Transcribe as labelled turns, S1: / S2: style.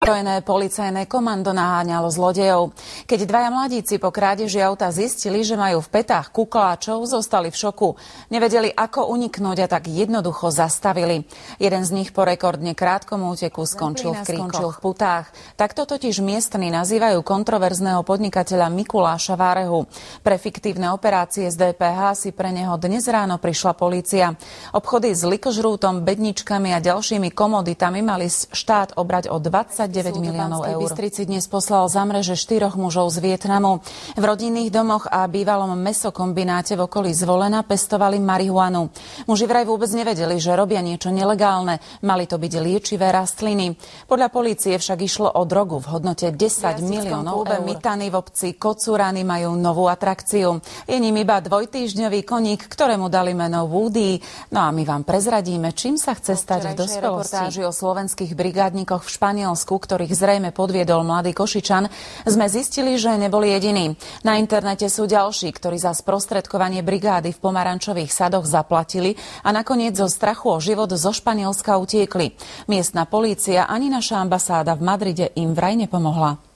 S1: Ozbrojené policajné komando naháňalo zlodejov. Keď dvaja mladíci po krádeži auta zistili, že majú v petách kukláčov, zostali v šoku. Nevedeli, ako uniknúť a tak jednoducho zastavili. Jeden z nich po rekordne krátkom úteku skončil v kríkoch, v putách. Takto totiž miestni nazývajú kontroverzného podnikateľa Mikuláša Várehu. Pre fiktívne operácie z DPH si pre neho dnes ráno prišla polícia. Obchody s likožrútom, bedničkami a ďalšími komoditami mali štát obrať o 29 miliónov eur. Bystrici dnes poslal za mreže 4 mužov z Vietnamu. V rodinných domoch a bývalom mäsokombináte v okolí Zvolena pestovali marihuanu. Muži vraj vôbec nevedeli, že robia niečo nelegálne. Mali to byť liečivé rastliny. Podľa polície však išlo o drogu v hodnote 10 miliónov eur. Mytany v obci Kocúrany majú novú atrakciu. Je ním iba dvojtýždňový koník, ktorému dali meno Woody. No a my vám prezradíme, čím sa chce stať v dospelosti. O slovenských brigádnikoch v Španielsku, ktorých zrejme podviedol mladý Košičan, sme zistili, že neboli jediní. Na internete sú ďalší, ktorí za sprostredkovanie brigády v pomarančových sadoch zaplatili a nakoniec zo strachu o život zo Španielska utiekli. Miestna polícia ani naša ambasáda v Madride im vraj nepomohla.